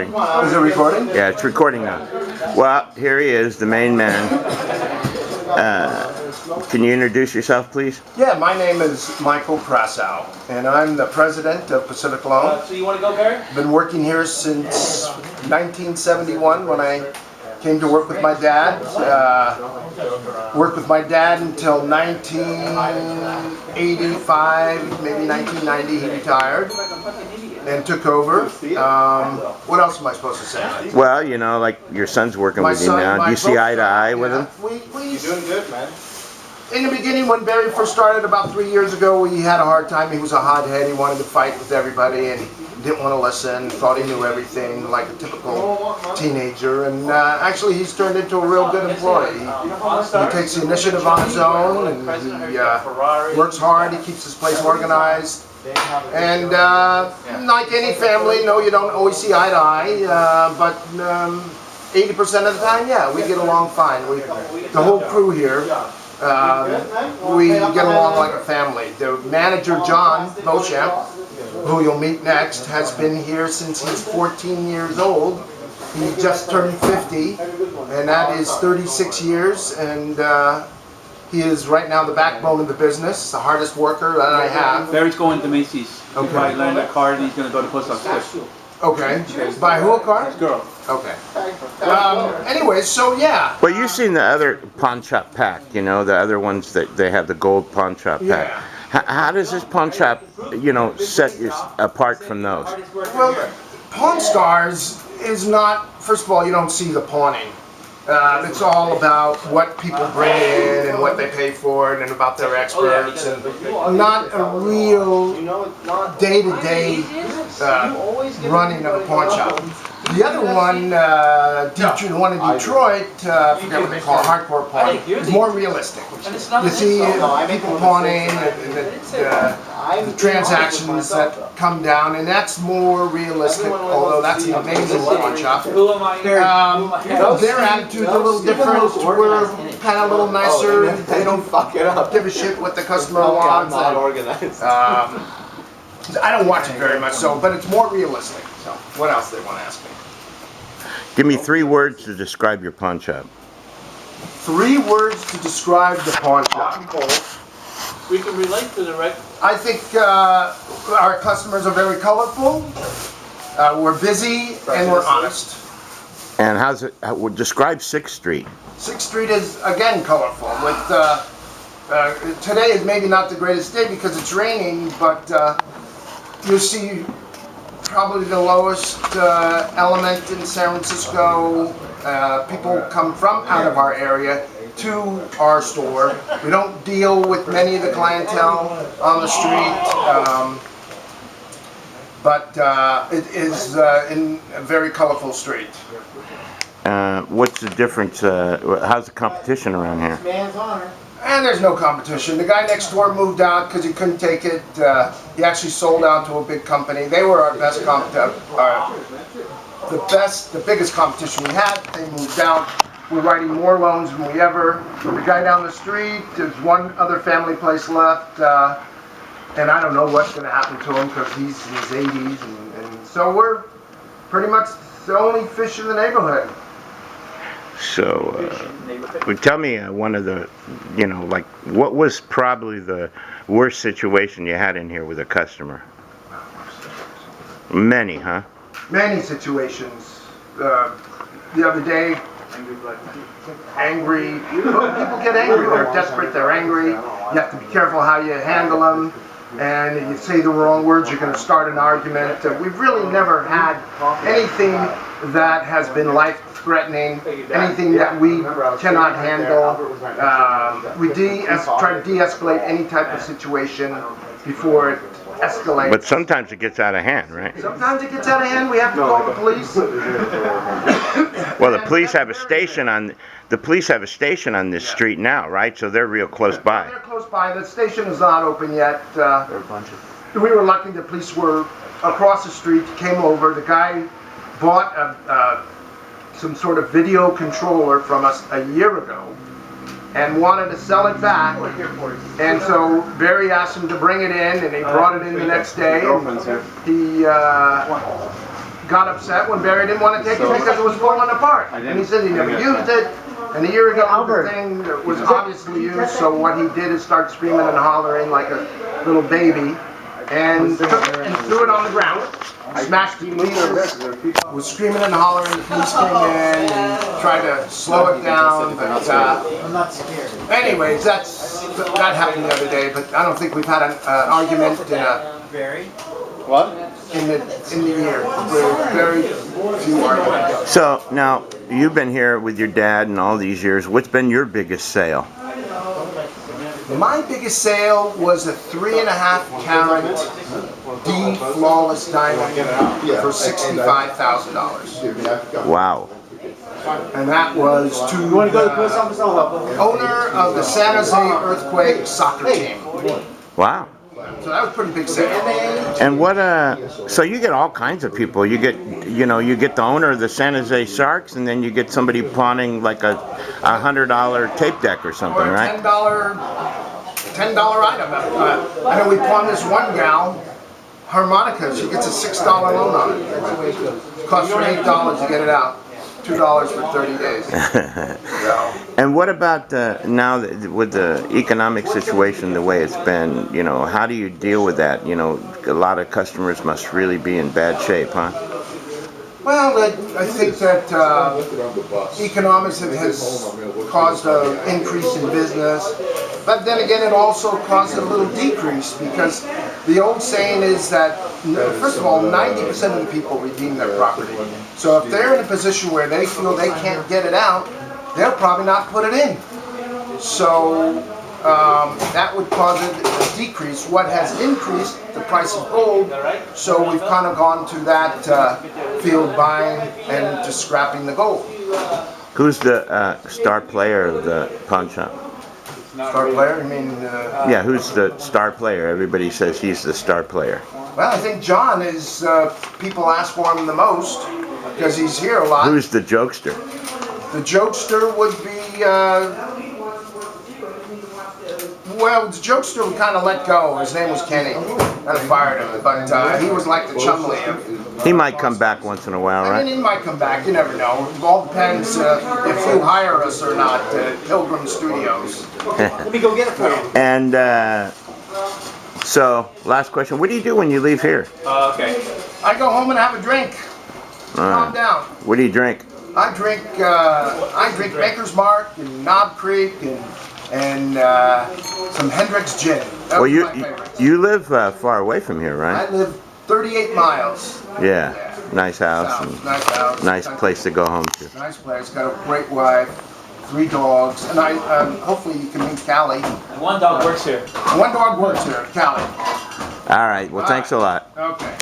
recording. Is it recording? Yeah, it's recording now. Well, here he is, the main man. Can you introduce yourself, please? Yeah, my name is Michael Krasow, and I'm the president of Pacific Loan. So you want to go, Barry? Been working here since 1971 when I came to work with my dad. Worked with my dad until 1985, maybe 1990 he retired and took over. What else am I supposed to say? Well, you know, like your son's working My with you son, now. Do you see eye to eye with him? You're doing good, man. In the beginning, when Barry first started about 3 years ago, he had a hard time. He was a hothead. He wanted to fight with everybody and didn't want to listen. Thought he knew everything, like a typical teenager. And actually, he's turned into a real good employee. He takes the initiative on his own, and he works hard. He keeps his place organized. And like any family, no, you don't always see eye to eye, but 80% of the time, yeah, we get along fine. The whole crew here, we get along like a family. The manager, John Pawnshop, who you'll meet next, has been here since he's 14 years old. He just turned 50, and that is 36 years, and he is right now the backbone of the business, the hardest worker that I have. Barry's going to Macy's. Okay. He's probably learned that card and he's going to go to post office. Okay. Buy who a car? Girl. Okay. Anyway, so yeah. Well, you've seen the other pawn shop pack, you know, the other ones that they have the gold pawn shop pack. Yeah. How does this pawn shop, you know, set you apart from those? Well, Pawn Stars is not, first of all, you don't see the pawning. It's all about what people bring in and what they pay for it and about their experts and not a real day-to-day running of a pawn shop. The other one, the one in Detroit, I forget what they call it, hardcore pawn, is more realistic. You see people pawning and the transactions that come down, and that's more realistic, although that's an amazing pawn shop. Their attitude's a little different. We're kind of a little nicer. They don't give a shit what the customer wants. I don't watch it very much, but it's more realistic. So, what else they want to ask me? Give me 3 words to describe your pawn shop. 3 words to describe the pawn shop. We can relate to the record. I think our customers are very colorful. We're busy and we're honest. And how's it? Describe 6th Street. 6th Street is again colorful. With today is maybe not the greatest day because it's raining, but you'll see probably the lowest element in San Francisco. People come from out of our area to our store. We don't deal with many of the clientele on the street, but it is in a very colorful street. What's the difference? How's the competition around here? And there's no competition. The guy next door moved out because he couldn't take it. He actually sold out to a big company. They were our best the biggest competition we had. They moved out. We're writing more loans than we ever. The guy down the street, there's one other family place left, and I don't know what's going to happen to him because he's in his 80s, and so we're pretty much the only fish in the neighborhood. So, well, tell me one of the, you know, like, what was probably the worst situation you had in here with a customer? Many, huh? Many situations. The other day, angry. People get angry. They're desperate. They're angry. You have to be careful how you handle them. And if you say the wrong words, you're going to start an argument. We've really never had anything that has been life-threatening, anything that we cannot handle. We try to de-escalate any type of situation before it escalates. But sometimes it gets out of hand, right? Sometimes it gets out of hand. We have to call the police. Well, the police have a station on this street now, right? So they're real close by. They're close by. The station is not open yet. We were lucky. The police were across the street. Came over. The guy bought some sort of video controller from us a year ago and wanted to sell it back. And so Barry asked him to bring it in, and he brought it in the next day. And he got upset when Barry didn't want to take it because it was falling apart. And he said he never used it. And a year ago, the thing was obviously used, so what he did is start screaming and hollering like a little baby, and took it and threw it on the ground, smashed the pieces, was screaming and hollering, the police came in, and tried to slow it down, but I'm not scared. anyways, that happened the other day, but I don't think we've had an argument Very. in the year. Very few arguments. So now you've been here with your dad and all these years. What's been your biggest sale? My biggest sale was a 3.5 carat D flawless diamond for $65,000. Wow. And that was to the owner of the San Jose Earthquake soccer team. Wow. So that was a pretty big sale. And what so you get all kinds of people. You get you get the owner of the San Jose Sharks, and then you get somebody pawning like a $100 tape deck or something, Or a right? $10 item. I know we pawned this one gal harmonica. She gets a $6 loan on it. It costs her $8 to get it out. $2 for 30 days. And what about now with the economic situation the way it's been? How do you deal with that? A lot of customers must really be in bad shape, huh? Well, I think that economics has caused an increase in business, but then again it also caused a little decrease because the old saying is that, first of all, 90% of the people redeem their property. So if they're in a position where they feel they can't get it out, they'll probably not put it in. So that would cause a decrease. What has increased the price of gold, so we've kind of gone to that field buying and just scrapping the gold. Who's the star player of the pawn shop? Star player? You mean? Yeah, who's the star player? Everybody says he's the star player. Well, I think John is. People ask for him the most because he's here a lot. Who's the jokester? The jokester would be. Well, the jokester we kind of let go. His name was Kenny. I fired him, but he was like the Chumley. He might come back once in a while, I right? mean, he might come back. You never know. It all depends if you hire us or not. Pilgrim Studios. Let me go get it for you. And so, last question. What do you do when you leave here? Okay. I go home and have a drink. Calm down. What do you drink? I drink Maker's Mark and Knob Creek and some Hendrick's gin. That was my favorite. You live far away from here, I right? live 38 miles. Yeah. Nice house. South. Nice house. Nice place to go home to. Nice place. Got a great wife, 3 dogs, and hopefully you can meet Callie. And one dog works here. One dog works here, Callie. All right. Well, thanks a lot. Okay.